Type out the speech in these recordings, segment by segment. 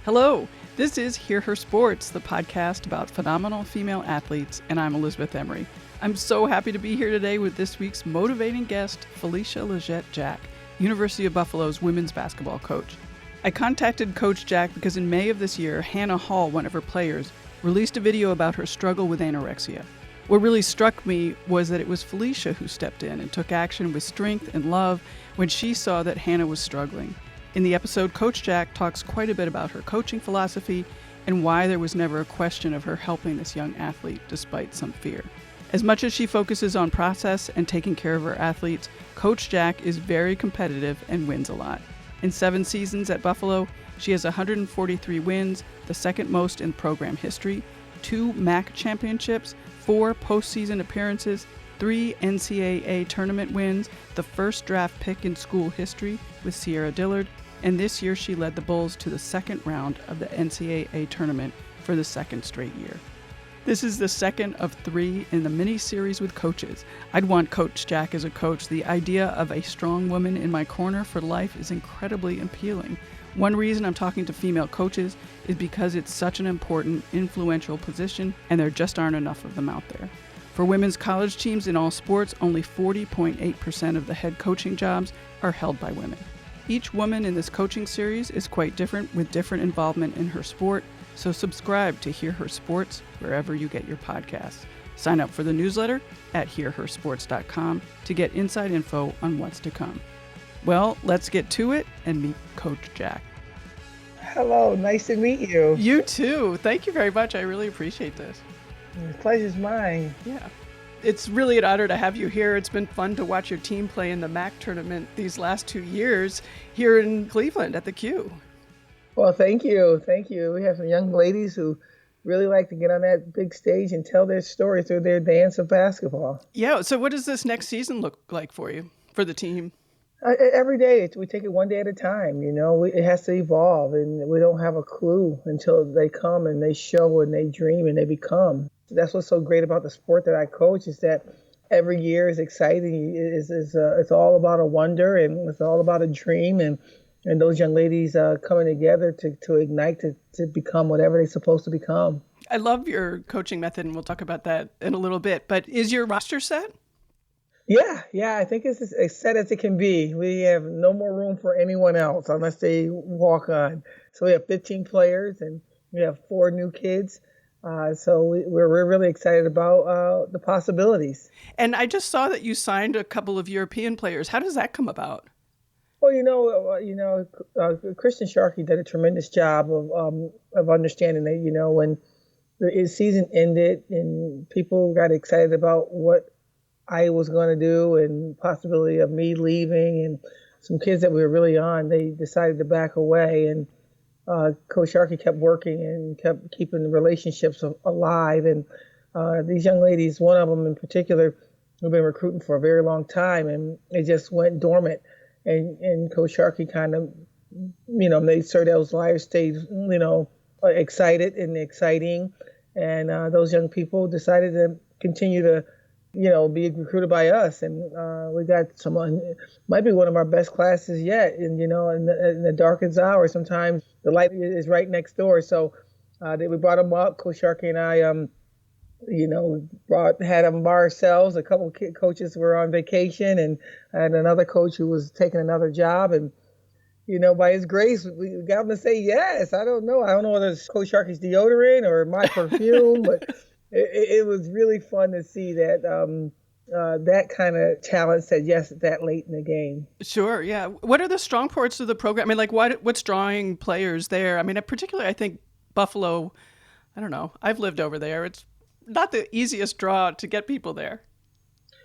Hello, this is Hear Her Sports, the podcast about phenomenal female athletes, and I'm Elizabeth Emery. I'm so happy to be here today with this week's motivating guest, Felisha Legette-Jack, University of Buffalo's women's basketball coach. I contacted Coach Jack because in May of this year, Hanna Hall, one of her players, released a video about her struggle with anorexia. What really struck me was that it was Felisha who stepped in and took action with strength and love when she saw that Hanna was struggling. In the episode, Coach Jack talks quite a bit about her coaching philosophy and why there was never a question of her helping this young athlete despite some fear. As much as she focuses on process and taking care of her athletes, Coach Jack is very competitive and wins a lot. In 7 seasons at Buffalo, she has 143 wins, the second most in program history, 2 MAC championships, 4 postseason appearances, 3 NCAA Tournament wins, the first draft pick in school history with Cierra Dillard, and this year she led the Bulls to the second round of the NCAA Tournament for the second straight year. This is the second of 3 in the mini-series with coaches. I'd want Coach Jack as a coach. The idea of a strong woman in my corner for life is incredibly appealing. One reason I'm talking to female coaches is because it's such an important, influential position, and there just aren't enough of them out there. For women's college teams in all sports, only 40.8% of the head coaching jobs are held by women. Each woman in this coaching series is quite different with different involvement in her sport, so subscribe to Hear Her Sports wherever you get your podcasts. Sign up for the newsletter at hearhersports.com to get inside info on what's to come. Well, let's get to it and meet Coach Jack. Hello, nice to meet you. You too. Thank you very much. I really appreciate this. The pleasure's mine. Yeah. It's really an honor to have you here. It's been fun to watch your team play in the MAC tournament these last 2 years here in Cleveland at the Q. Well, thank you. Thank you. We have some young ladies who really like to get on that big stage and tell their story through their dance of basketball. Yeah. So what does this next season look like for you, for the team? Every day, we take it one day at a time. You know, it has to evolve, and we don't have a clue until they come and they show and they dream and they become. That's what's so great about the sport that I coach is that every year is exciting. It's all about a wonder, and it's all about a dream, and those young ladies coming together to ignite to become whatever they're supposed to become. I love your coaching method, and we'll talk about that in a little bit. But is your roster set? Yeah. I think it's as set as it can be. We have no more room for anyone else unless they walk on. So we have 15 players, and we have 4 new kids. So we're really excited about the possibilities. And I just saw that you signed a couple of European players. How does that come about? Well, Christian Sharkey did a tremendous job of understanding that, when the season ended and people got excited about what I was going to do and possibility of me leaving, and some kids that we were really on, they decided to back away. And Coach Sharkey kept working and kept keeping the relationships alive. And these young ladies, one of them in particular, who've been recruiting for a very long time, and it just went dormant. And Coach Sharkey kind of, made sure those lives stayed, excited and exciting. And those young people decided to continue to, be recruited by us. And we got someone, might be one of our best classes yet. And, in the darkest hour, sometimes the light is right next door. So we brought them up. Coach Sharkey and I, had them by ourselves. A couple of coaches were on vacation, and I had another coach who was taking another job. And, by his grace, we got him to say yes. I don't know whether it's Coach Sharkey's deodorant or my perfume, but it was really fun to see that that kind of talent said yes that late in the game. Sure, yeah. What are the strong parts of the program? I mean, what's drawing players there? I mean, particularly, I think Buffalo, I don't know. I've lived over there. It's not the easiest draw to get people there.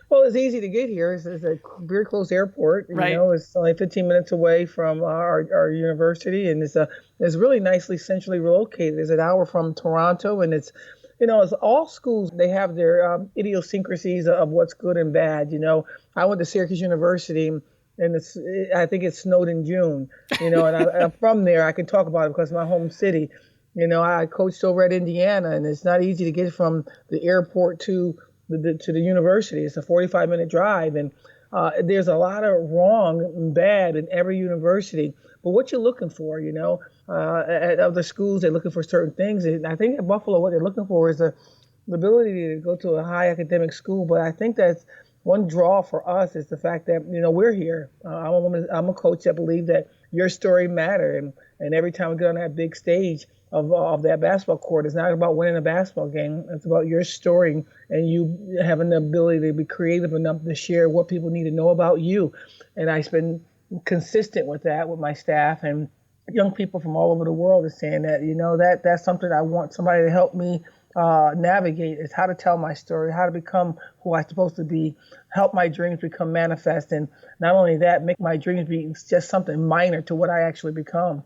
Well, it's easy to get here. It's a very close airport. Right. It's only 15 minutes away from our university, and it's really nicely centrally located. It's an hour from Toronto, and it's all schools, they have their idiosyncrasies of what's good and bad. I went to Syracuse University, and I think it snowed in June, and I'm from there. I can talk about it because it's my home city. I coached over at Indiana, and it's not easy to get from the airport to the university. It's a 45-minute drive, and there's a lot of wrong and bad in every university. but what you're looking for, at other schools, they're looking for certain things. And I think at Buffalo, what they're looking for is the ability to go to a high academic school. But I think that's one draw for us is the fact that, we're here. I'm a coach that believes that your story matters. And every time we get on that big stage of that basketball court, it's not about winning a basketball game. It's about your story and you having the ability to be creative enough to share what people need to know about you. And I've been consistent with that with my staff, and young people from all over the world is saying that, that's something I want somebody to help me navigate, is how to tell my story, how to become who I'm supposed to be, help my dreams become manifest. And not only that, make my dreams be just something minor to what I actually become.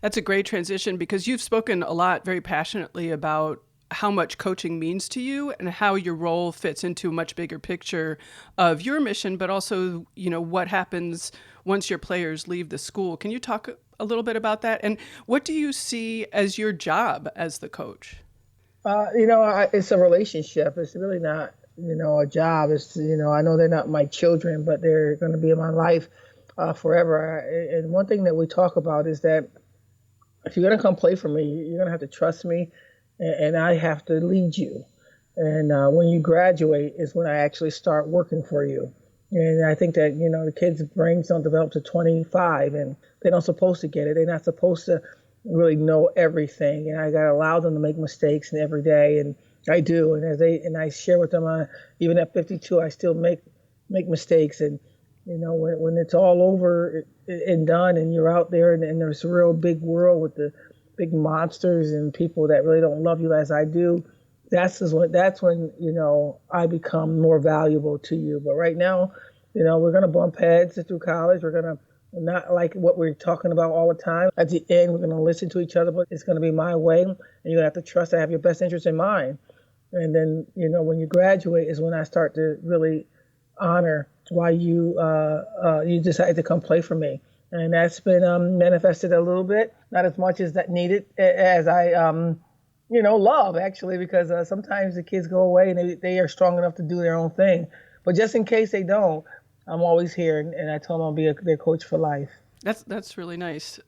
That's a great transition, because you've spoken a lot very passionately about how much coaching means to you and how your role fits into a much bigger picture of your mission, but also, what happens once your players leave the school. Can you talk a little bit about that? And what do you see as your job as the coach? It's a relationship. It's really not, a job. It's, I know they're not my children, but they're going to be in my life forever. And one thing that we talk about is that if you're going to come play for me, you're going to have to trust me, and I have to lead you. And when you graduate is when I actually start working for you. And I think that, the kids' brains don't develop to 25, and they're not supposed to get it. They're not supposed to really know everything. And I got to allow them to make mistakes every day. And I do. And I share with them, even at 52, I still make mistakes. And, when it's all over and done and you're out there and there's a real big world with the big monsters and people that really don't love you as I do, that's when I become more valuable to you. But right now, we're going to bump heads through college. We're going to not like what we're talking about all the time. At the end, we're going to listen to each other, but it's going to be my way. And you're going to have to trust I have your best interest in mind. And then, when you graduate is when I start to really honor why you decided to come play for me. And that's been manifested a little bit, not as much as that needed as I, love, actually, because sometimes the kids go away and they are strong enough to do their own thing. But just in case they don't, I'm always here, and I tell them I'll be their coach for life. That's really nice.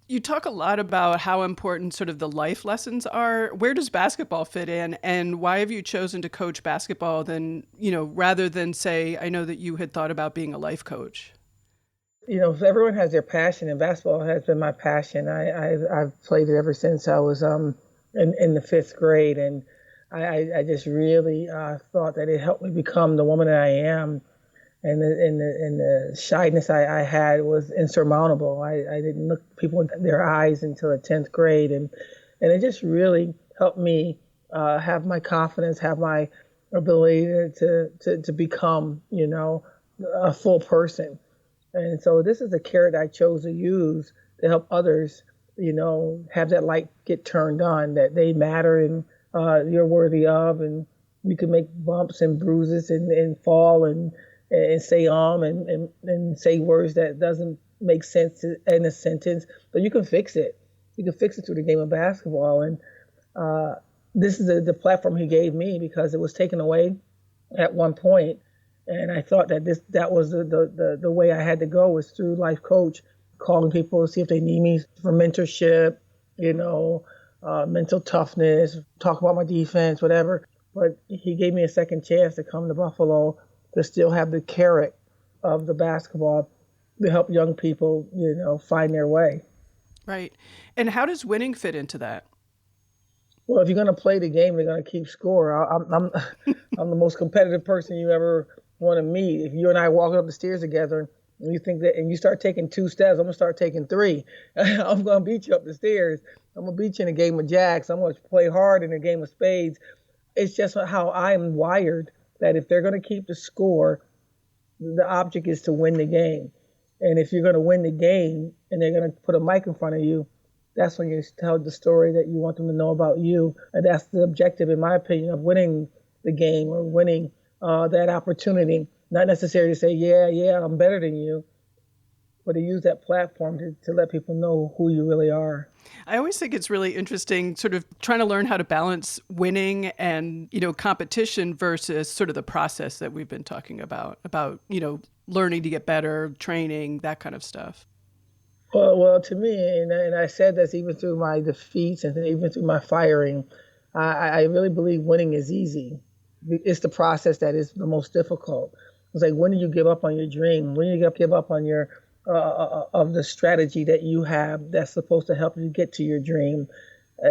You talk a lot about how important sort of the life lessons are. Where does basketball fit in, and why have you chosen to coach basketball rather than say, I know that you had thought about being a life coach? Everyone has their passion, and basketball has been my passion. I've played it ever since I was in the fifth grade, and I just really thought that it helped me become the woman that I am. And the shyness I had was insurmountable. I didn't look people in their eyes until the 10th grade. And it just really helped me have my confidence, have my ability to become, a full person. And so this is a carrot I chose to use to help others, have that light get turned on, that they matter and you're worthy of. And you can make bumps and bruises and fall and say and say words that doesn't make sense in a sentence, but you can fix it. You can fix it through the game of basketball. And this is the platform he gave me, because it was taken away at one point. And I thought that was the way I had to go, was through life coach, calling people to see if they need me for mentorship, mental toughness, talk about my defense, whatever. But he gave me a second chance to come to Buffalo to still have the carrot of the basketball to help young people, find their way. Right. And how does winning fit into that? Well, if you're going to play the game, you're going to keep score. I'm the most competitive person you ever want to meet. If you and I walk up the stairs together and you think that, and you start taking 2 steps, I'm going to start taking 3. I'm going to beat you up the stairs. I'm going to beat you in a game of jacks. I'm going to play hard in a game of spades. It's just how I'm wired, that if they're going to keep the score, the object is to win the game. And if you're going to win the game and they're going to put a mic in front of you, that's when you tell the story that you want them to know about you. And that's the objective, in my opinion, of winning the game or winning that opportunity. Not necessarily to say, yeah, I'm better than you, but to use that platform to let people know who you really are. I always think it's really interesting, sort of trying to learn how to balance winning and, competition versus sort of the process that we've been talking about, learning to get better, training, that kind of stuff. Well, to me, and I said this even through my defeats and even through my firing, I really believe winning is easy. It's the process that is the most difficult. It's like, when do you give up on your dream? When do you give up on your of the strategy that you have that's supposed to help you get to your dream?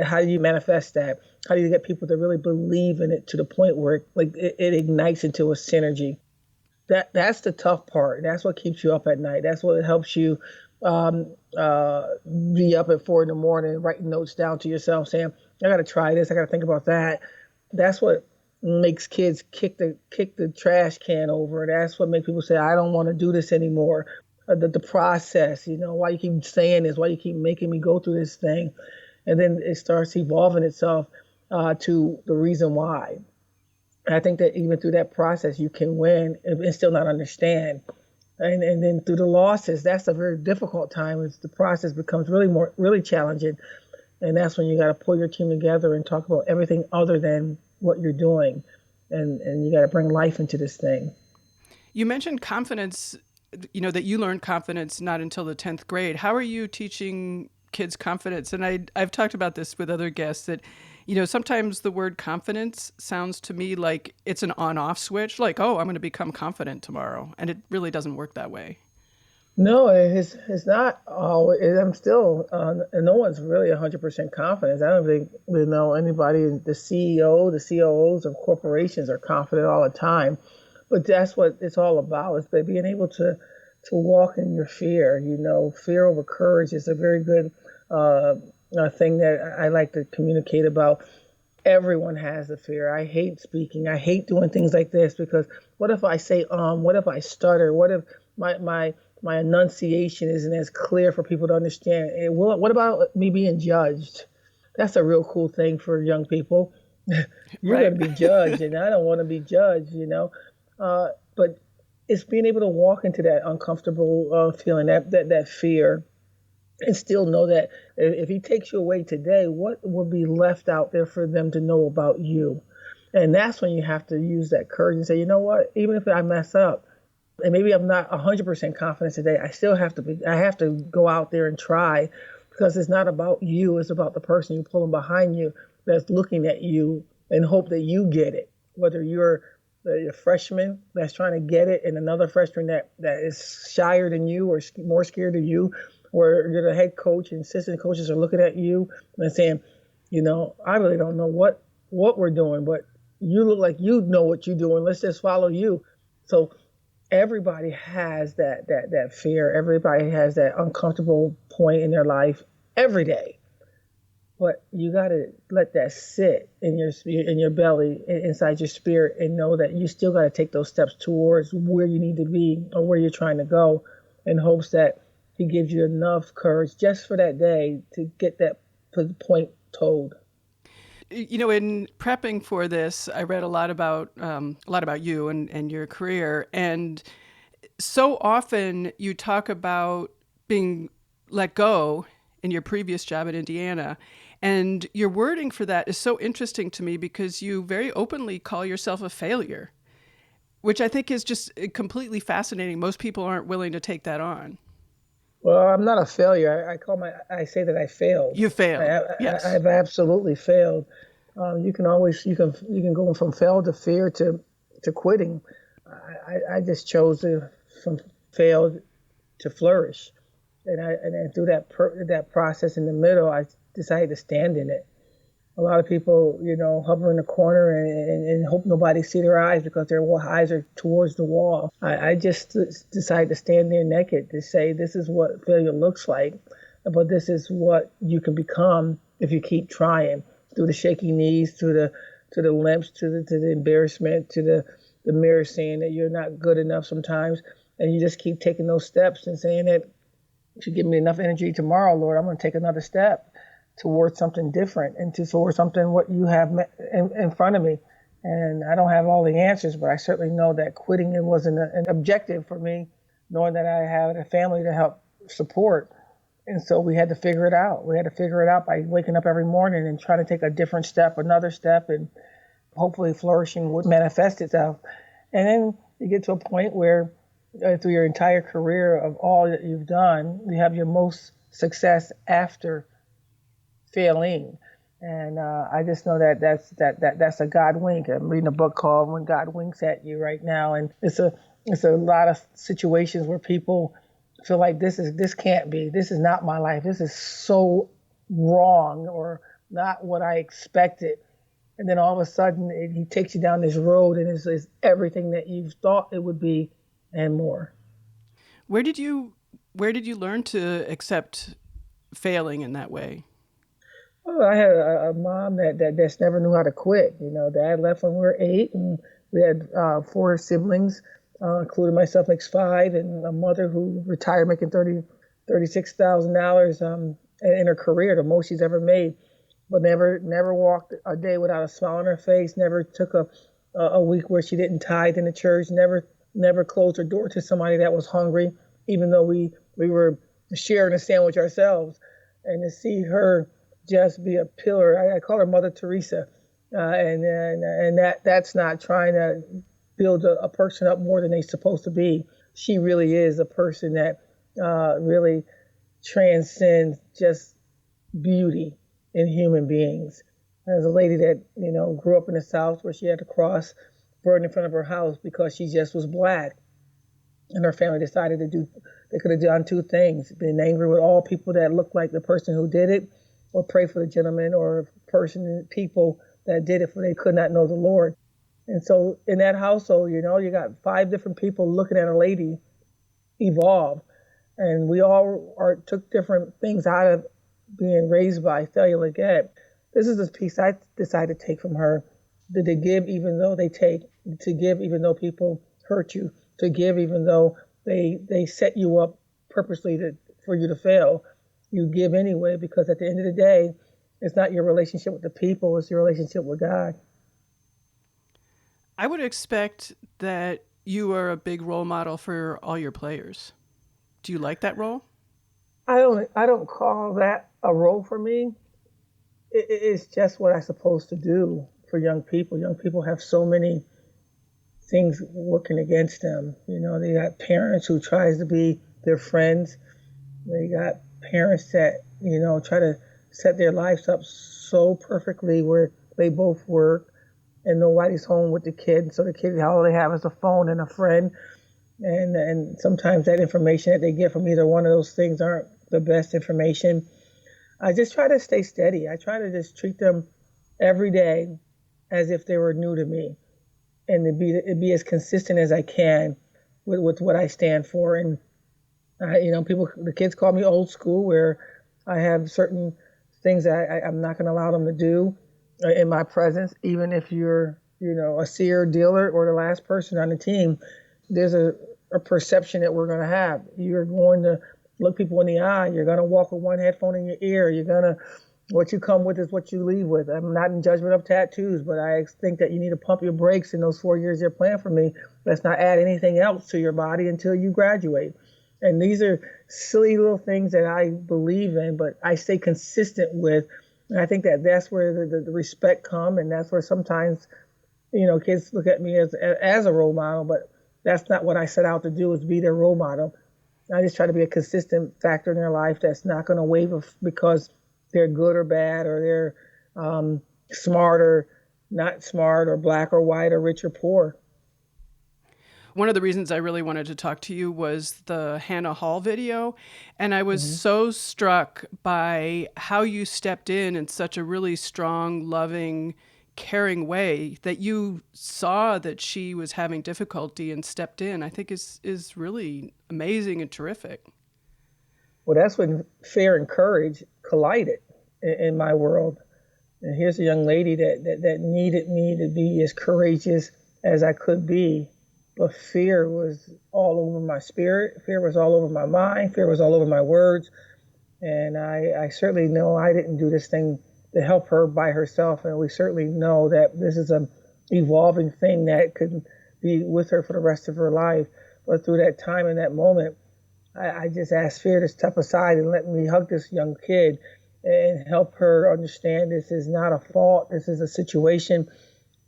How do you manifest that? How do you get people to really believe in it to the point where it ignites into a synergy? That's the tough part. That's what keeps you up at night. That's what helps you be up at 4 a.m, writing notes down to yourself, saying, "I got to try this. I got to think about that." That's what makes kids kick the trash can over. That's what makes people say, "I don't want to do this anymore." The process, why you keep saying this, why you keep making me go through this thing, and then it starts evolving itself to the reason why. I think that even through that process, you can win and still not understand. And then through the losses, that's a very difficult time as the process becomes really challenging. And that's when you got to pull your team together and talk about everything other than what you're doing. And you got to bring life into this thing. You mentioned confidence, that you learned confidence not until the 10th grade. How are you teaching kids confidence? And I've talked about this with other guests that, sometimes the word confidence sounds to me like it's an on-off switch, like, oh, I'm going to become confident tomorrow. And it really doesn't work that way. No, it's not always. I'm still, no one's really 100% confident. I don't think anybody, the CEO, the COOs of corporations are confident all the time. But that's what it's all about, is being able to walk in your fear. Fear over courage is a very good thing that I like to communicate about. Everyone has a fear. I hate speaking. I hate doing things like this, because what if I say what if I stutter? What if my enunciation isn't as clear for people to understand? What about me being judged? That's a real cool thing for young people. You're Right. going to be judged, and I don't want to be judged, But it's being able to walk into that uncomfortable feeling, that fear, and still know that if he takes you away today, what will be left out there for them to know about you? And that's when you have to use that courage and say, you know what, even if I mess up, and maybe I'm not 100% confident today, I have to go out there and try, because it's not about you. It's about the person you're pulling behind you that's looking at you and hope that you get it. Whether you're the freshman that's trying to get it and another freshman that is shyer than you or more scared of you, or you're the head coach and assistant coaches are looking at you and saying, I really don't know what we're doing, but you look like you know what you're doing. Let's just follow you. So everybody has that fear. Everybody has that uncomfortable point in their life every day. But you got to let that sit in your belly, inside your spirit, and know that you still got to take those steps towards where you need to be or where you're trying to go, in hopes that he gives you enough courage just for that day to get that point told. In prepping for this, I read a lot about you and your career, and so often you talk about being let go in your previous job at Indiana, and your wording for that is so interesting to me, because you very openly call yourself a failure, which I think is just completely fascinating. Most people aren't willing to take that on. Well, I'm not a failure. I say that I failed. You failed. Yes. I've absolutely failed. You can go from fail to fear to quitting. I just chose from failed to flourish, and through that process in the middle, I decided to stand in it. A lot of people, hover in the corner and hope nobody see their eyes, because their eyes are towards the wall. I just decided to stand there naked, to say, this is what failure looks like, but this is what you can become if you keep trying, through the shaky knees, through the limps, to the embarrassment, to the mirror saying that you're not good enough sometimes, and you just keep taking those steps and saying that, if you give me enough energy tomorrow, Lord, I'm going to take another step towards something different, and towards something what you have in front of me. And I don't have all the answers, but I certainly know that quitting it wasn't an objective for me, knowing that I had a family to help support. And so we had to figure it out. We had to figure it out by waking up every morning and trying to take a different step, another step, and hopefully flourishing would manifest itself. And then you get to a point where through your entire career of all that you've done, you have your most success after failing. And I just know that that's a God wink. I'm reading a book called When God Winks at You right now, and it's a lot of situations where people feel like this can't be, this is not my life, this is so wrong or not what I expected. And then all of a sudden he takes you down this road and it's everything that you thought it would be and more. Where did you learn to accept failing in that way? Oh, I had a mom that just never knew how to quit. Dad left when we were 8, and we had 4 siblings, including myself, Ep65, and a mother who retired making $36,000 in her career, the most she's ever made, but never walked a day without a smile on her face. Never took a week where she didn't tithe in the church. Never closed her door to somebody that was hungry, even though we were sharing a sandwich ourselves. And to see her just be a pillar. I call her Mother Teresa, and that's not trying to build a person up more than they're supposed to be. She really is a person that really transcends just beauty in human beings. There's a lady that grew up in the South where she had a cross burned in front of her house because she just was black, and her family decided they could have done 2 things: been angry with all people that looked like the person who did it, or pray for the gentleman or people that did it, for they could not know the Lord. And so in that household, you got 5 different people looking at a lady evolve. And we all took different things out of being raised by Felisha Legette. This is the piece I decided to take from her: to give even though they take, to give even though people hurt you, to give even though they set you up purposely for you to fail. You give anyway, because at the end of the day, it's not your relationship with the people, it's your relationship with God. I would expect that you are a big role model for all your players. Do you like that role? I don't call that a role for me. It's just what I'm supposed to do for young people. Young people have so many things working against them. They got parents who tries to be their friends. They got parents that, try to set their lives up so perfectly where they both work and nobody's home with the kid. So the kid, all they have is a phone and a friend. And sometimes that information that they get from either one of those things aren't the best information. I just try to stay steady. I try to just treat them every day as if they were new to me, and to be as consistent as I can with what I stand for. And the kids call me old school, where I have certain things that I'm not going to allow them to do in my presence. Even if you're, a Cierra Dillard or the last person on the team, there's a perception that we're going to have. You're going to look people in the eye. You're going to walk with one headphone in your ear. What you come with is what you leave with. I'm not in judgment of tattoos, but I think that you need to pump your brakes in those 4 years you're playing for me. Let's not add anything else to your body until you graduate. And these are silly little things that I believe in, but I stay consistent with. And I think that's where the respect come, and that's where sometimes, kids look at me as a role model, but that's not what I set out to do, is be their role model. I just try to be a consistent factor in their life that's not going to waver because they're good or bad, or they're smart or not smart, or black or white, or rich or poor. One of the reasons I really wanted to talk to you was the Hanna Hall video. And I was so struck by how you stepped in such a really strong, loving, caring way, that you saw that she was having difficulty and stepped in. I think is really amazing and terrific. Well, that's when fear and courage collided in my world. And here's a young lady that needed me to be as courageous as I could be. But fear was all over my spirit. Fear was all over my mind. Fear was all over my words. And I certainly know I didn't do this thing to help her by herself. And we certainly know that this is an evolving thing that could be with her for the rest of her life. But through that time and that moment, I just asked fear to step aside and let me hug this young kid and help her understand this is not a fault. This is a situation.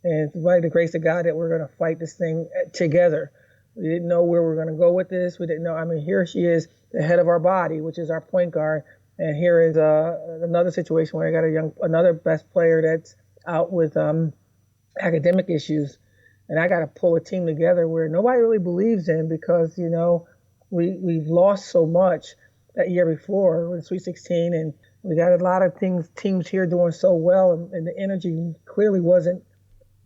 And it's by the grace of God that we're going to fight this thing together. We didn't know where we were going to go with this. We didn't know. I mean, here she is, the head of our body, which is our point guard. And here is another situation where I got another best player that's out with academic issues. And I got to pull a team together where nobody really believes in because, we've lost so much that year before with Sweet 16. And we got a lot of teams here doing so well. And the energy clearly wasn't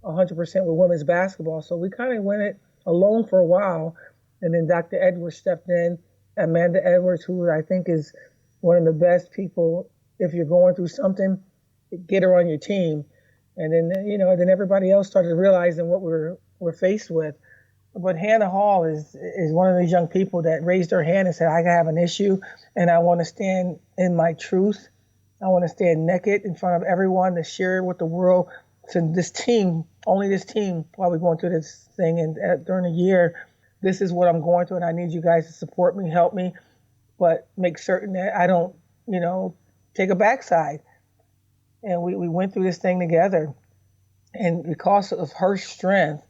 100% with women's basketball. So we kind of went it alone for a while. And then Dr. Edwards stepped in, Amanda Edwards, who I think is one of the best people. If you're going through something, get her on your team. And then, then everybody else started realizing what we're faced with. But Hanna Hall is one of these young people that raised her hand and said, I have an issue and I want to stand in my truth. I want to stand naked in front of everyone to share it with the world. To this team, only this team, while we're going through this thing and during the year, this is what I'm going through and I need you guys to support me, help me, but make certain that I don't, take a backside. And we went through this thing together. And because of her strength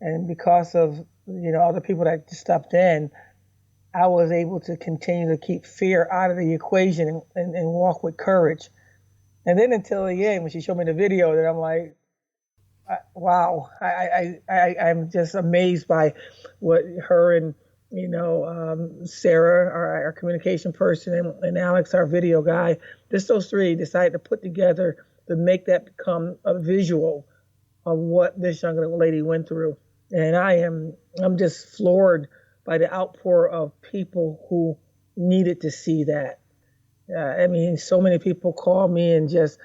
and because of, other people that stepped in, I was able to continue to keep fear out of the equation and walk with courage. And then until the end, when she showed me the video, that I'm like, wow, I'm just amazed by what her and, Sarah, our communication person, and Alex, our video guy, those three decided to put together to make that become a visual of what this young lady went through. And I'm just floored by the outpour of people who needed to see that. So many people call me and just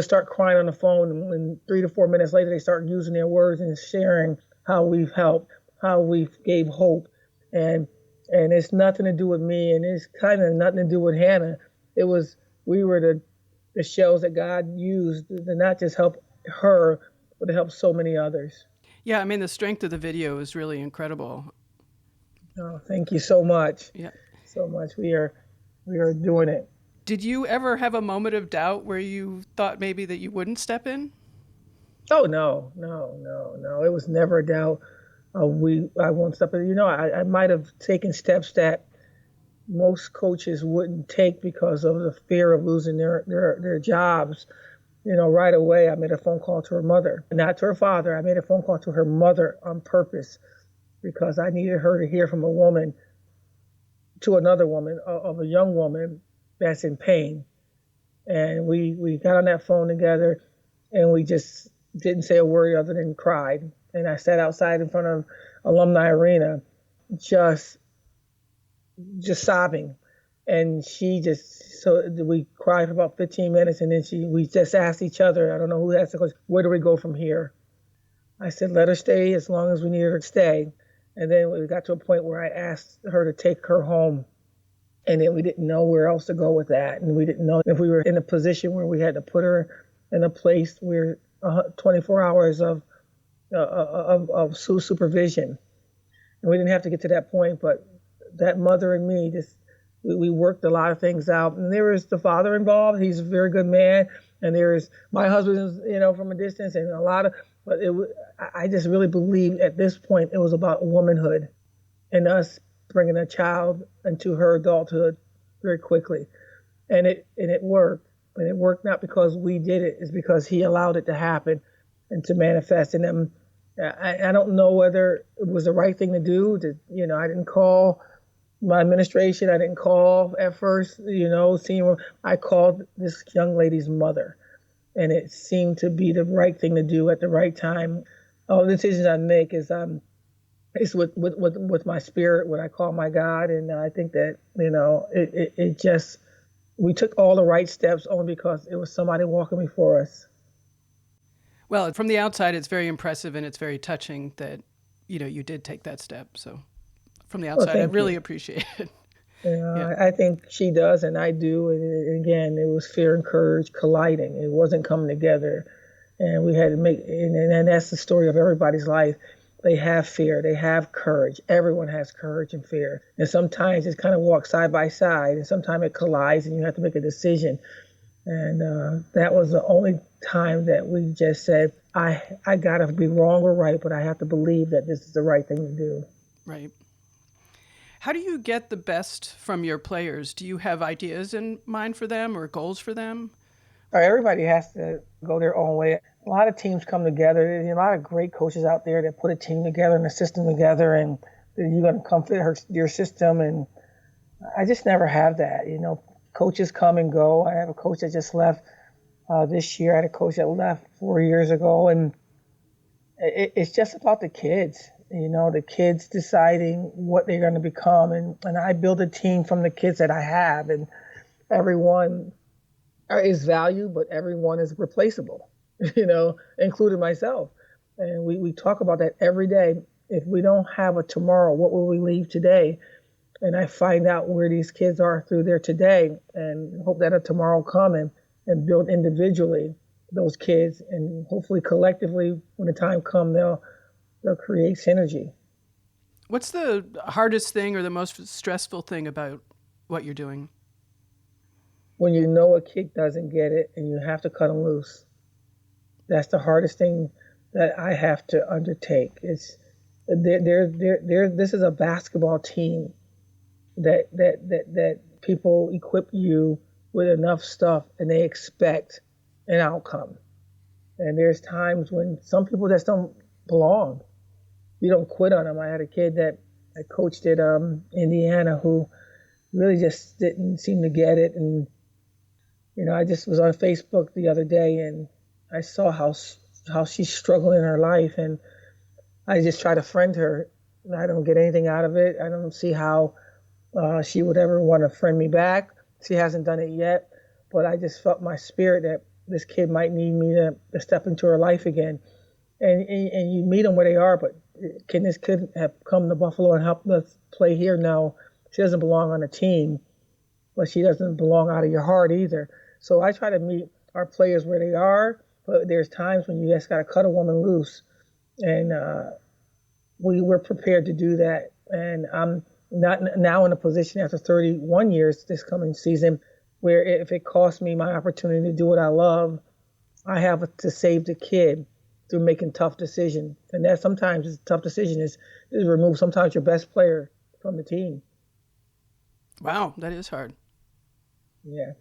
start crying on the phone, and 3 to 4 minutes later, they start using their words and sharing how we've helped, how we gave hope. And it's nothing to do with me, and it's kind of nothing to do with Hannah. We were the shells that God used to not just help her, but to help so many others. Yeah, the strength of the video is really incredible. Oh, thank you so much. Yeah. So much. We are doing it. Did you ever have a moment of doubt where you thought maybe that you wouldn't step in? Oh, no. It was never a doubt. I won't step in. I might have taken steps that most coaches wouldn't take because of the fear of losing their jobs. Right away, I made a phone call to her mother, not to her father. I made a phone call to her mother on purpose because I needed her to hear from a woman to another woman, of a young woman that's in pain. And we got on that phone together and we just didn't say a word other than cried. And I sat outside in front of Alumni Arena just sobbing. And we cried for about 15 minutes and then we just asked each other, I don't know who asked the question, where do we go from here? I said, let her stay as long as we need her to stay. And then we got to a point where I asked her to take her home. And then we didn't know where else to go with that. And we didn't know if we were in a position where we had to put her in a place where 24 hours of supervision. And we didn't have to get to that point, but that mother and me, we worked a lot of things out. And there was the father involved. He's a very good man. And there's my husband, from a distance, and but I just really believed at this point it was about womanhood and us bringing a child into her adulthood very quickly. And it worked. And it worked not because we did it, it's because he allowed it to happen and to manifest. And I don't know whether it was the right thing to do. I didn't call my administration. I didn't call at first, senior. I called this young lady's mother. And it seemed to be the right thing to do at the right time. All the decisions I make is it's with my spirit, what I call my God. And I think that, it just, we took all the right steps only because it was somebody walking before us. Well, from the outside, it's very impressive and it's very touching that, you did take that step. So from the outside, I really appreciate it. Yeah. I think she does, and I do. And again, it was fear and courage colliding. It wasn't coming together. And we had to and that's the story of everybody's life. They have fear. They have courage. Everyone has courage and fear. And sometimes it's kind of walk side by side, and sometimes it collides, and you have to make a decision. And that was the only time that we just said, I got to be wrong or right, but I have to believe that this is the right thing to do. Right. How do you get the best from your players? Do you have ideas in mind for them or goals for them? Everybody has to go their own way. A lot of teams come together. There's a lot of great coaches out there that put a team together and a system together, and you're going to come fit your system. And I just never have that. Coaches come and go. I have a coach that just left this year. I had a coach that left 4 years ago, and it's just about the kids. The kids deciding what they're going to become, and I build a team from the kids that I have, and everyone is valued, but everyone is replaceable, including myself. And we talk about that every day. If we don't have a tomorrow, what will we leave today? And I find out where these kids are through their today and hope that a tomorrow come and build individually those kids, and hopefully collectively when the time comes they'll create synergy. What's the hardest thing or the most stressful thing about what you're doing? When you know a kid doesn't get it and you have to cut them loose. That's the hardest thing that I have to undertake. It's this is a basketball team that people equip you with enough stuff and they expect an outcome. And there's times when some people just don't belong. You don't quit on them. I had a kid that I coached at Indiana who really just didn't seem to get it. And, I just was on Facebook the other day and I saw how she's struggling in her life. And I just try to friend her. I don't get anything out of it. I don't see how she would ever want to friend me back. She hasn't done it yet. But I just felt my spirit that this kid might need me to step into her life again. And you meet them where they are, but can this kid have come to Buffalo and helped us play here? No, she doesn't belong on a team, but she doesn't belong out of your heart either. So I try to meet our players where they are, but there's times when you just got to cut a woman loose. And we're prepared to do that. And I'm not now in a position after 31 years this coming season where if it costs me my opportunity to do what I love, I have to save the kid through making tough decisions. And that sometimes is a tough decision is remove sometimes your best player from the team. Wow, that is hard. Yeah,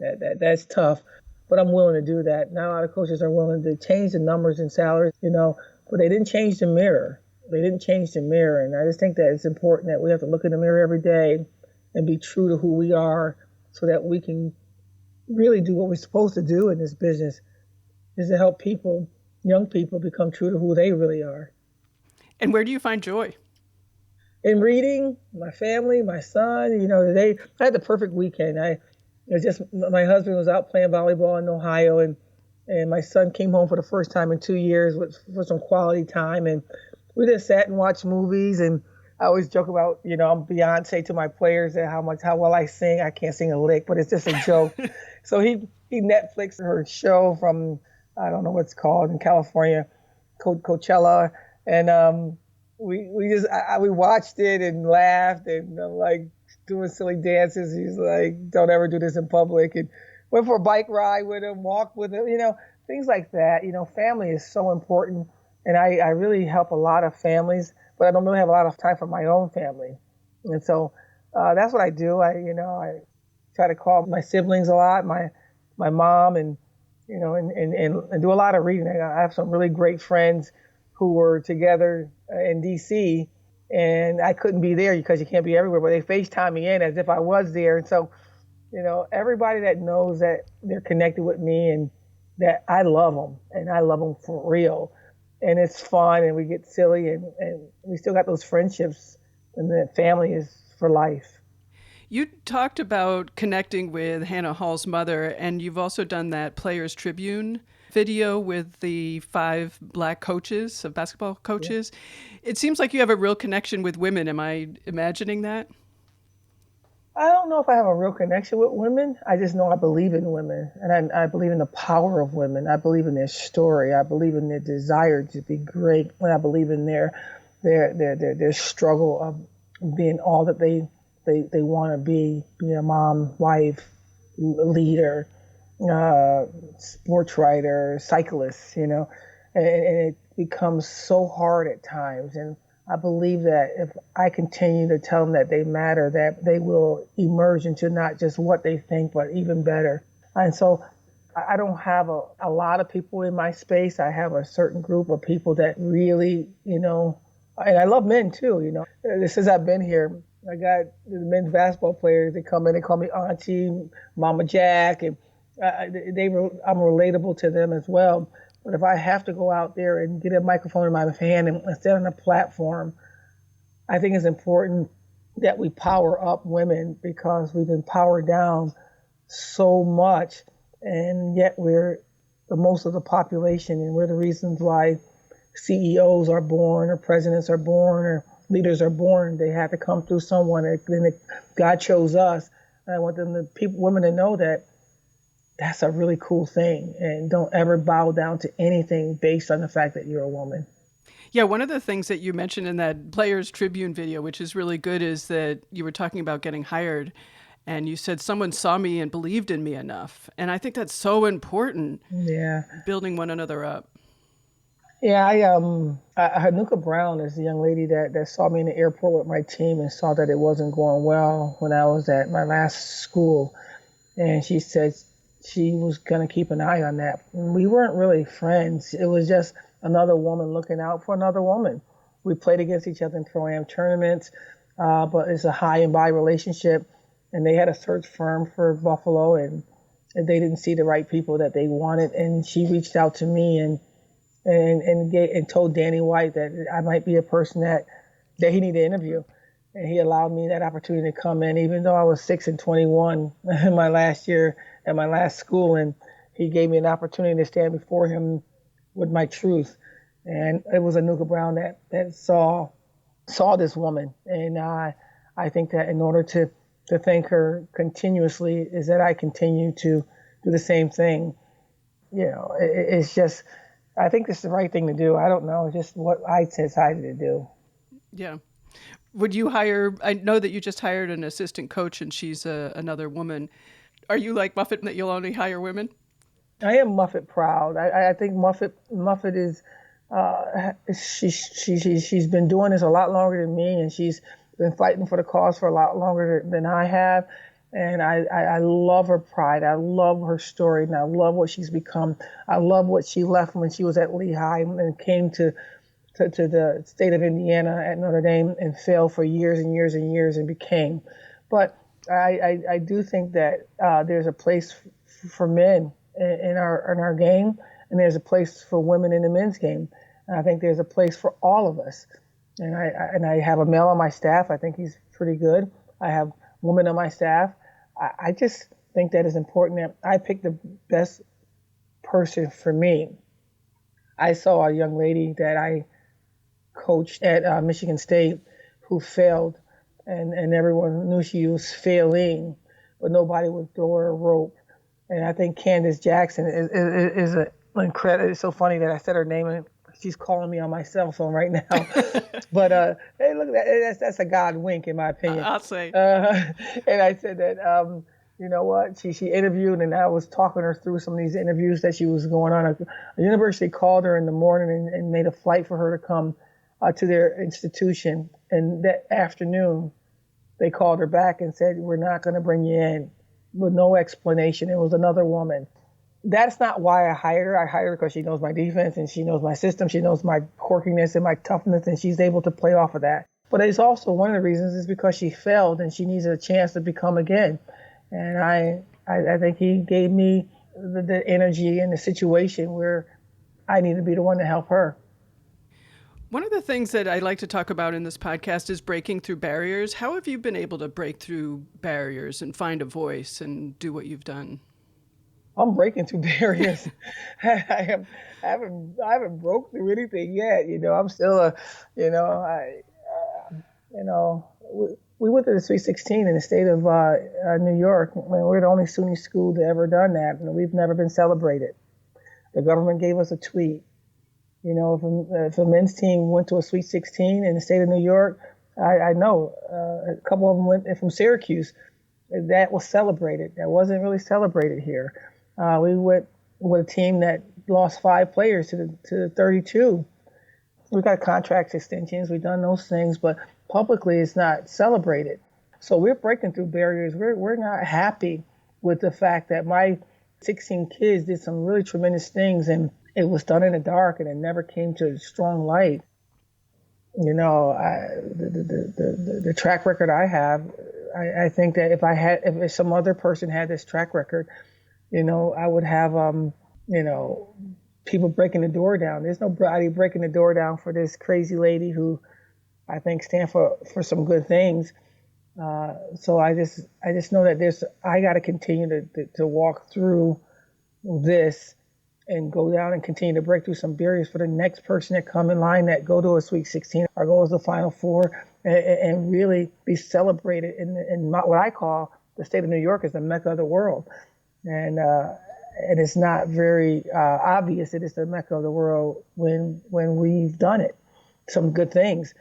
that's tough. But I'm willing to do that. Not a lot of coaches are willing to change the numbers and salaries, but they didn't change the mirror. They didn't change the mirror. And I just think that it's important that we have to look in the mirror every day and be true to who we are so that we can really do what we're supposed to do in this business, is to help people, young people, become true to who they really are. And where do you find joy? In reading, my family, my son. Today I had the perfect weekend. My husband was out playing volleyball in Ohio, and my son came home for the first time in 2 years for some quality time, and we just sat and watched movies. And I always joke about, I'm Beyonce to my players and how well I sing. I can't sing a lick, but it's just a joke. So he Netflixed her show from, I don't know what it's called in California, Coachella, and we watched it and laughed and like doing silly dances. He's like, "Don't ever do this in public." And went for a bike ride with him, walked with him, things like that. Family is so important, and I really help a lot of families, but I don't really have a lot of time for my own family, and so that's what I do. I try to call my siblings a lot, my mom, and and do a lot of reading. I have some really great friends who were together in DC, and I couldn't be there because you can't be everywhere, but they FaceTime me in as if I was there. And so, everybody that knows that they're connected with me and that I love them, and I love them for real. And it's fun, and we get silly, and we still got those friendships, and the family is for life. You talked about connecting with Hanna Hall's mother, and you've also done that Players Tribune video with the 5 black coaches, of basketball coaches. Yeah. It seems like you have a real connection with women. Am I imagining that? I don't know if I have a real connection with women. I just know I believe in women, and I believe in the power of women. I believe in their story. I believe in their desire to be great, and I believe in their struggle of being all that they want to be a mom, wife, leader, sports writer, cyclist, and it becomes so hard at times. And I believe that if I continue to tell them that they matter, that they will emerge into not just what they think, but even better. And so I don't have a lot of people in my space. I have a certain group of people that really, and I love men too, Since I've been here, I got the men's basketball players. They come in, they call me Auntie, Mama Jack, and I'm relatable to them as well. But if I have to go out there and get a microphone in my hand and stand on a platform, I think it's important that we power up women because we've been powered down so much, and yet we're the most of the population, and we're the reasons why CEOs are born or presidents are born or leaders are born. They have to come through someone, and then God chose us. And I want women to know that that's a really cool thing, and don't ever bow down to anything based on the fact that you're a woman. Yeah, one of the things that you mentioned in that Players Tribune video, which is really good, is that you were talking about getting hired, and you said someone saw me and believed in me enough. And I think that's so important. Yeah. Building one another up. Yeah, Hanukkah Brown is the young lady that saw me in the airport with my team and saw that it wasn't going well when I was at my last school. And she said she was going to keep an eye on that. We weren't really friends. It was just another woman looking out for another woman. We played against each other in Pro-Am tournaments, but it's a high and by relationship. And they had a search firm for Buffalo, and they didn't see the right people that they wanted. And she reached out to me and told Danny White that I might be a person that he needed to interview. And he allowed me that opportunity to come in, even though I was 6-21 in my last year at my last school. And he gave me an opportunity to stand before him with my truth. And it was Hanukkah Brown that saw this woman. And I think that in order to thank her continuously is that I continue to do the same thing. It's just, I think it's the right thing to do. I don't know, it's just what I decided to do. Yeah. Would you hire, I know that you just hired an assistant coach and she's another woman. Are you like Muffet that you'll only hire women? I am Muffet proud. I think Muffet is, she's been doing this a lot longer than me, and she's been fighting for the cause for a lot longer than I have. And I love her pride. I love her story, and I love what she's become. I love what she left when she was at Lehigh and came to the state of Indiana at Notre Dame and failed for years and years and years and became. But I do think that there's a place for men in our game, and there's a place for women in the men's game. And I think there's a place for all of us. And I have a male on my staff. I think he's pretty good. I have women on my staff. I just think that it's important that I pick the best person for me. I saw a young lady that I coached at Michigan State who failed, and everyone knew she was failing, but nobody would throw her a rope. And I think Candace Jackson is an incredible. It's so funny that I said her name, and she's calling me on my cell phone right now. But hey, look, that's a God wink, in my opinion. I'll say. And I said that, you know what? She interviewed, and I was talking her through some of these interviews that she was going on. A university called her in the morning and made a flight for her to come to their institution. And that afternoon, they called her back and said, "We're not going to bring you in," with no explanation. It was another woman. That's not why I hired her. I hired her because she knows my defense and she knows my system. She knows my quirkiness and my toughness, and she's able to play off of that. But it's also one of the reasons is because she failed and she needs a chance to become again. And I think he gave me the energy and the situation where I need to be the one to help her. One of the things that I like to talk about in this podcast is breaking through barriers. How have you been able to break through barriers and find a voice and do what you've done? I'm breaking through barriers. I haven't broke through anything yet. I'm still we went to the Sweet 16 in the state of New York. We're the only SUNY school to ever done that, and we've never been celebrated. The government gave us a tweet. If a men's team went to a Sweet 16 in the state of New York, I know a couple of them went from Syracuse. That was celebrated. That wasn't really celebrated here. We went with a team that lost 5 players to the 32. we got contract extensions, we've done those things, but publicly it's not celebrated. So we're breaking through barriers. We're not happy with the fact that my 16 kids did some really tremendous things, and it was done in the dark, and it never came to strong light. You know, the track record I have, I think that if some other person had this track record, you know, I would have, you know, people breaking the door down. There's nobody breaking the door down for this crazy lady who I think stands for some good things. So I just know that I got to continue to walk through this and go down and continue to break through some barriers for the next person that come in line that go to a Sweet 16 or goes to the Final Four and really be celebrated in what I call the state of New York is the Mecca of the world. And it's not very obvious that it's the Mecca of the world when we've done it. Some good things.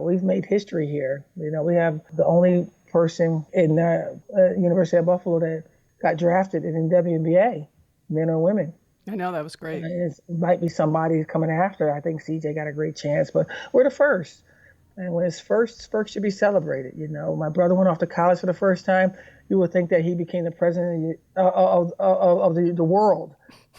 We've made history here. You know, we have the only person in the University of Buffalo that got drafted in the WNBA, men or women. I know, that was great. It might be somebody coming after. I think CJ got a great chance, but we're the first. And when it's first should be celebrated. You know, my brother went off to college for the first time. You would think that he became the president of the world.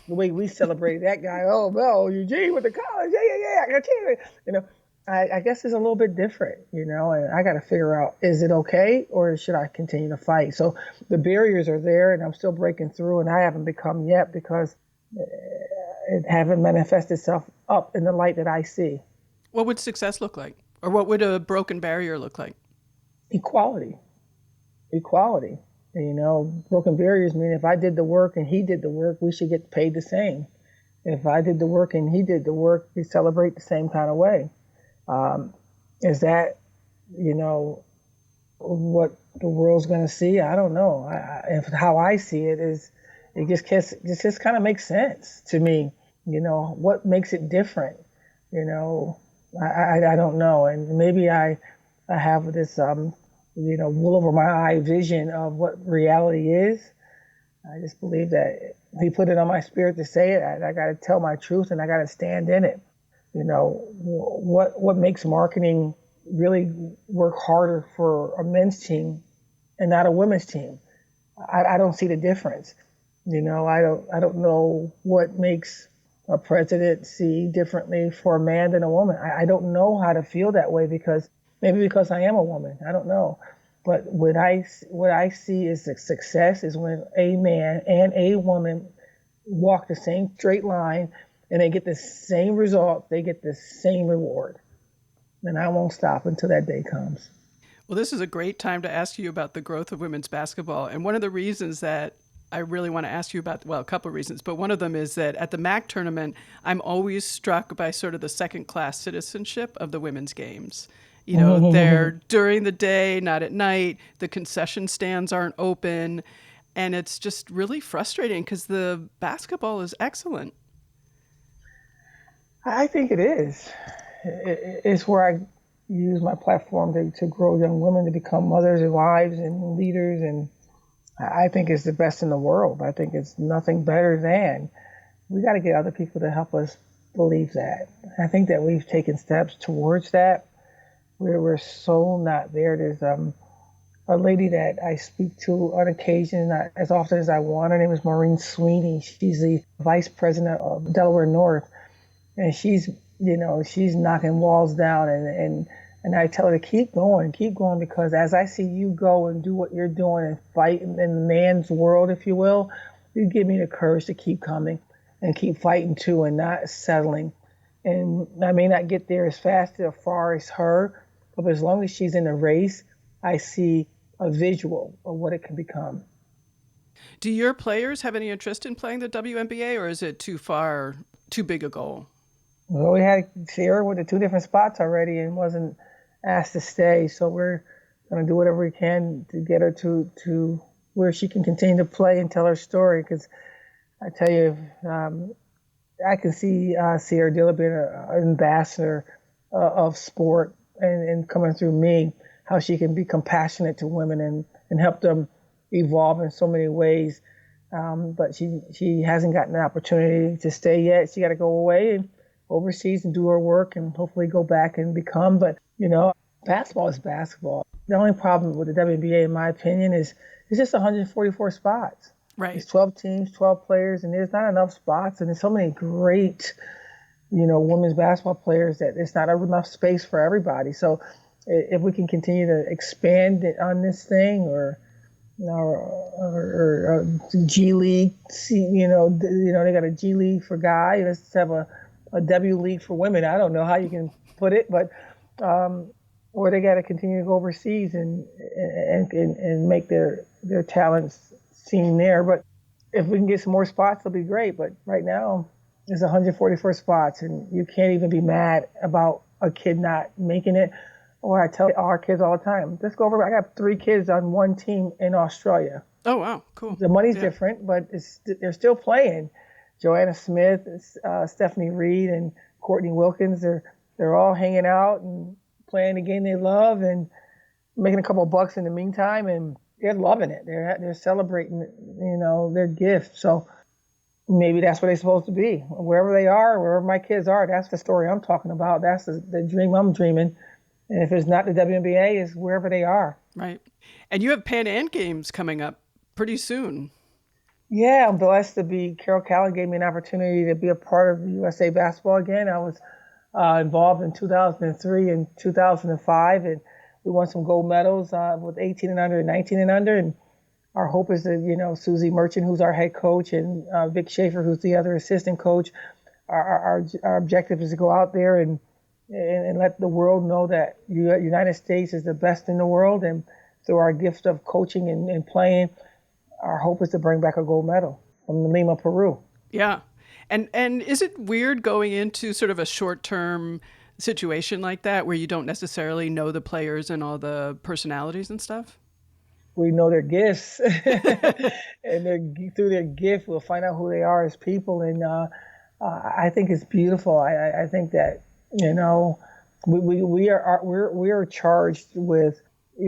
The way we celebrated that guy. Oh, well, Eugene went to college. Yeah. I got you. You know, I guess it's a little bit different, you know, and I got to figure out, is it okay or should I continue to fight? So the barriers are there and I'm still breaking through, and I haven't become yet because it haven't manifested itself up in the light that I see. What would success look like? Or what would a broken barrier look like? Equality. You know, broken barriers mean if I did the work and he did the work, we should get paid the same. If I did the work and he did the work, we celebrate the same kind of way. Is that, you know, what the world's going to see? I don't know. How I see it is, it just kind of makes sense to me. You know, what makes it different? You know, I don't know. And maybe I have this, you know, wool over my eye vision of what reality is. I just believe that he put it on my spirit to say it. I got to tell my truth and I got to stand in it. You know, what makes marketing really work harder for a men's team and not a women's team? I don't see the difference. You know, I don't know what makes a president see differently for a man than a woman. I don't know how to feel that way because I am a woman. I don't know. But what I see as a success is when a man and a woman walk the same straight line and they get the same result, they get the same reward. And I won't stop until that day comes. Well, this is a great time to ask you about the growth of women's basketball. And one of the reasons that I really want to ask you about, well, a couple of reasons, but one of them is that at the MAC tournament, I'm always struck by sort of the second-class citizenship of the women's games. You know, they're during the day, not at night. The concession stands aren't open. And it's just really frustrating because the basketball is excellent. I think it is. It's where I use my platform to grow young women to become mothers and wives and leaders. And I think it's the best in the world. I think it's nothing better than. We got to get other people to help us believe that. I think that we've taken steps towards that. We're so not there. There's a lady that I speak to on occasion, not as often as I want. Her name is Maureen Sweeney. She's the vice president of Delaware North. And she's knocking walls down, and I tell her to keep going, because as I see you go and do what you're doing and fight in the man's world, if you will, you give me the courage to keep coming and keep fighting too and not settling. And I may not get there as fast or far as her, but as long as she's in the race, I see a visual of what it can become. Do your players have any interest in playing the WNBA, or is it too big a goal? Well, we had Cierra with the 2 different spots already and wasn't asked to stay. So we're going to do whatever we can to get her to where she can continue to play and tell her story. Because I tell you, I can see Cierra Dillard being an ambassador of sport and coming through me, how she can be compassionate to women and help them evolve in so many ways. But she hasn't gotten the opportunity to stay yet. She got to go away and overseas and do our work and hopefully go back and become. But, basketball is basketball. The only problem with the WNBA, in my opinion, is it's just 144 spots. Right. It's 12 teams, 12 players, and there's not enough spots. And there's so many great, women's basketball players that it's not enough space for everybody. So if we can continue to expand it on this thing or G League, they got a G League for guys. Let's have a W League for women. I don't know how you can put it, but or they got to continue to go overseas and make their talents seen there. But if we can get some more spots, it'll be great. But right now, there's 144 spots, and you can't even be mad about a kid not making it. Or I tell our kids all the time, let's go over. I got 3 kids on one team in Australia. Oh, wow. Cool. The money's different, but they're still playing. Joanna Smith, Stephanie Reed, and Courtney Wilkins, they're all hanging out and playing the game they love and making a couple of bucks in the meantime, and they're loving it. They're celebrating, their gift. So maybe that's where they're supposed to be. Wherever they are, wherever my kids are, that's the story I'm talking about. That's the dream I'm dreaming. And if it's not the WNBA, it's wherever they are. Right. And you have Pan Am Games coming up pretty soon. Yeah, I'm blessed to be. Carol Callan gave me an opportunity to be a part of USA basketball again. I was involved in 2003 and 2005, and we won some gold medals with 18 and under and 19 and under. And our hope is that, Susie Merchant, who's our head coach, and Vic Schaefer, who's the other assistant coach, our objective is to go out there and let the world know that United States is the best in the world. And through our gift of coaching and playing, our hope is to bring back a gold medal from Lima, Peru. Yeah. And is it weird going into sort of a short-term situation like that where you don't necessarily know the players and all the personalities and stuff? We know their gifts. And through their gift, we'll find out who they are as people. And I think it's beautiful. I think that, we are charged with,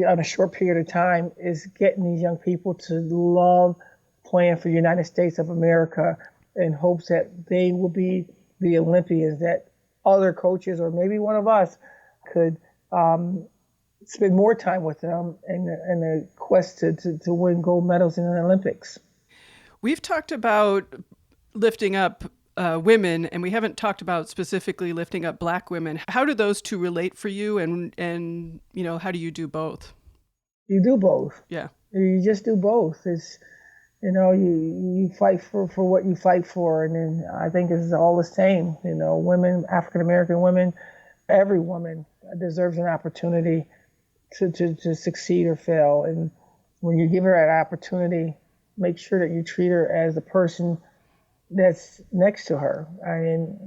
on a short period of time, is getting these young people to love playing for the United States of America in hopes that they will be the Olympians that other coaches or maybe one of us could spend more time with them in the quest to win gold medals in the Olympics. We've talked about lifting up women, and we haven't talked about specifically lifting up Black women. How do those two relate for you, and how do you do both? You do both. Yeah. You just do both. It's, you fight for what you fight for, and then I think it's all the same. Women, African American women, every woman deserves an opportunity to succeed or fail. And when you give her that opportunity, make sure that you treat her as the person that's next to her.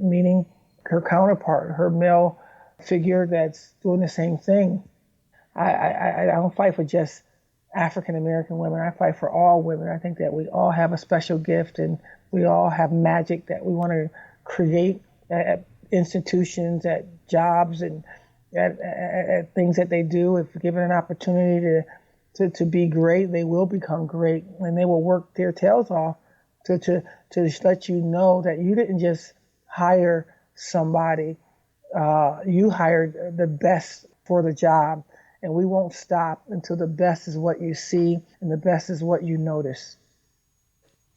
Meaning her counterpart, her male figure that's doing the same thing. I don't fight for just African American women. I fight for all women. I think that we all have a special gift, and we all have magic that we want to create at institutions, at jobs, and at things that they do. If given an opportunity to be great, they will become great, and they will work their tails off to let you know that you didn't just hire somebody. You hired the best for the job. And we won't stop until the best is what you see and the best is what you notice.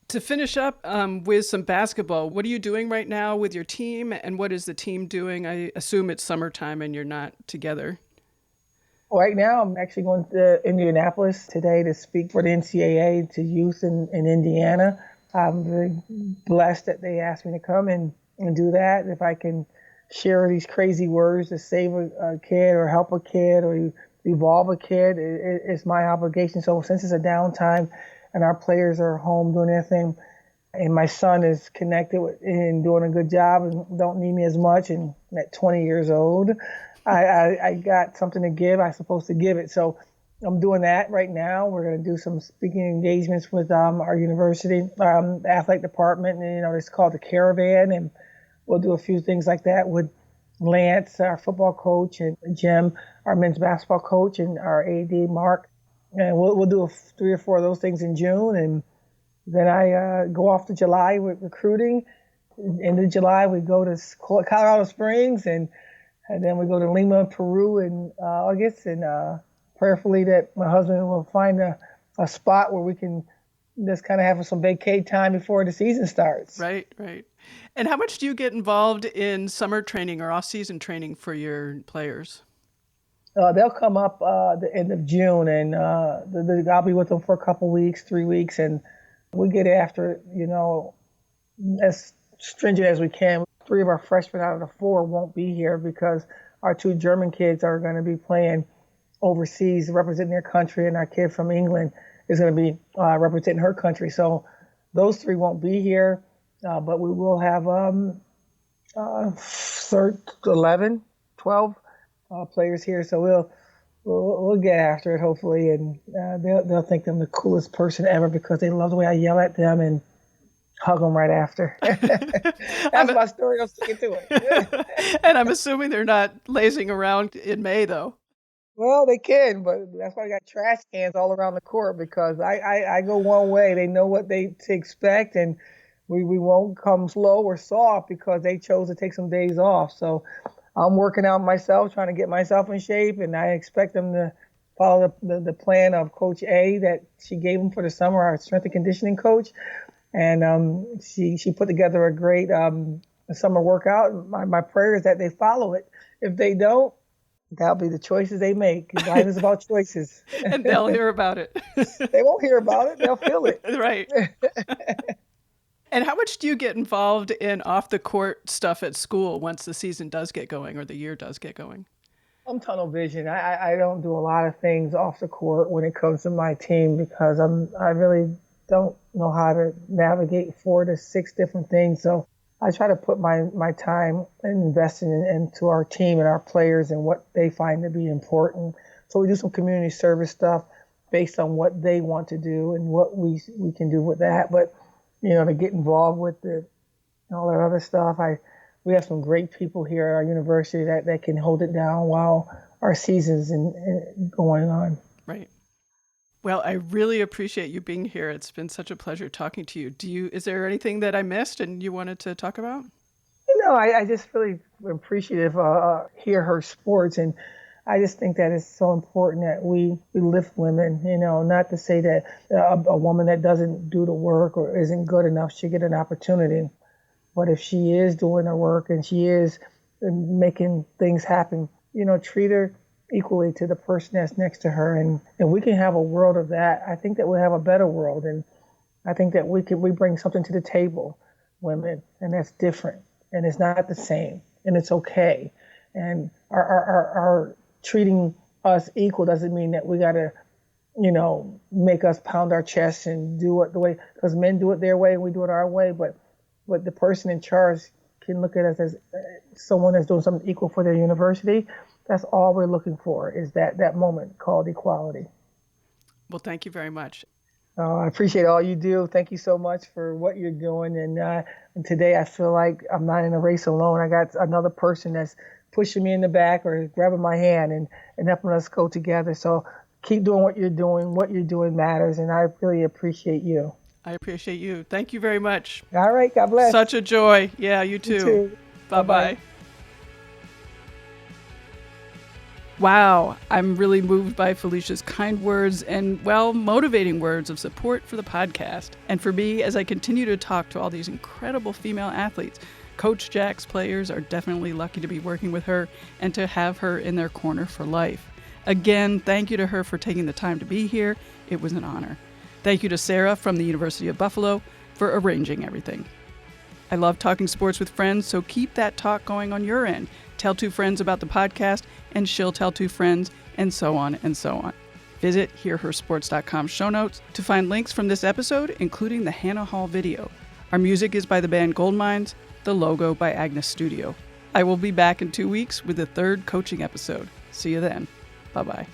To finish up with some basketball, what are you doing right now with your team, and what is the team doing? I assume it's summertime and you're not together. Right now, I'm actually going to Indianapolis today to speak for the NCAA to youth in Indiana. I'm very blessed that they asked me to come and do that. If I can share these crazy words to save a kid or help a kid or evolve a kid, it's my obligation. So since it's a downtime and our players are home doing their thing, and my son is connected and doing a good job and don't need me as much, and at 20 years old, I got something to give. I'm supposed to give it. So I'm doing that right now. We're going to do some speaking engagements with our university athletic department, and it's called the Caravan, and we'll do a few things like that with Lance, our football coach, and Jim, our men's basketball coach, and our AD, Mark. And we'll do 3 or 4 of those things in June. And then I go off to July with recruiting. end of July, we go to Colorado Springs, and then we go to Lima, Peru in August, and prayerfully that my husband will find a spot where we can just kind of have some vacay time before the season starts. Right. And how much do you get involved in summer training or off-season training for your players? They'll come up the end of June, and I'll be with them for a couple weeks, 3 weeks, and we get after it, as stringent as we can. 3 of our freshmen out of the 4 won't be here because our 2 German kids are going to be playing overseas, representing their country, and our kid from England is going to be representing her country. So those 3 won't be here, but we will have 11, 12 players here. So we'll get after it, hopefully, and they'll think I'm the coolest person ever because they love the way I yell at them and hug them right after. That's my story. I'm sticking to it. And I'm assuming they're not lazing around in May, though. Well, they can, but that's why I got trash cans all around the court because I go one way. They know what to expect, and we won't come slow or soft because they chose to take some days off. So I'm working out myself, trying to get myself in shape, and I expect them to follow the plan of Coach A that she gave them for the summer, our strength and conditioning coach. And she put together a great summer workout. My prayer is that they follow it. If they don't, that'll be the choices they make. Life is about choices. And they'll hear about it. They won't hear about it. They'll feel it. Right. And how much do you get involved in off-the-court stuff at school once the season does get going or the year does get going? I'm tunnel vision. I don't do a lot of things off the court when it comes to my team because I really don't know how to navigate 4 to 6 different things. So I try to put my time and investing into our team and our players and what they find to be important. So we do some community service stuff based on what they want to do and what we can do with that. But, to get involved with all that other stuff, we have some great people here at our university that can hold it down while our season's going on. Right. Well, I really appreciate you being here. It's been such a pleasure talking to you. Is there anything that I missed and you wanted to talk about? I just really appreciative hear her sports, and I just think that it's so important that we lift women, not to say that a woman that doesn't do the work or isn't good enough should get an opportunity. But if she is doing her work and she is making things happen, treat her equally to the person that's next to her. And we can have a world of that. I think that we'll have a better world. And I think that we bring something to the table, women, and that's different. And it's not the same. And it's okay. And our treating us equal doesn't mean that we got to, make us pound our chests and do it the way, because men do it their way and we do it our way. But the person in charge can look at us as someone that's doing something equal for their university. That's all we're looking for is that moment called equality. Well, thank you very much. I appreciate all you do. Thank you so much for what you're doing. And today I feel like I'm not in a race alone. I got another person that's pushing me in the back or grabbing my hand and helping us go together. So keep doing what you're doing. What you're doing matters. And I really appreciate you. I appreciate you. Thank you very much. All right. God bless. Such a joy. Yeah, you too. You too. Bye-bye. Wow, I'm really moved by Felisha's kind words and, motivating words of support for the podcast. And for me, as I continue to talk to all these incredible female athletes, Coach Jack's players are definitely lucky to be working with her and to have her in their corner for life. Again, thank you to her for taking the time to be here. It was an honor. Thank you to Sarah from the University of Buffalo for arranging everything. I love talking sports with friends, so keep that talk going on your end. Tell 2 friends about the podcast, and she'll tell 2 friends, and so on and so on. Visit hearhersports.com show notes to find links from this episode, including the Hanna Hall video. Our music is by the band Goldmines, the logo by Agnes Studio. I will be back in 2 weeks with the 3rd coaching episode. See you then. Bye-bye.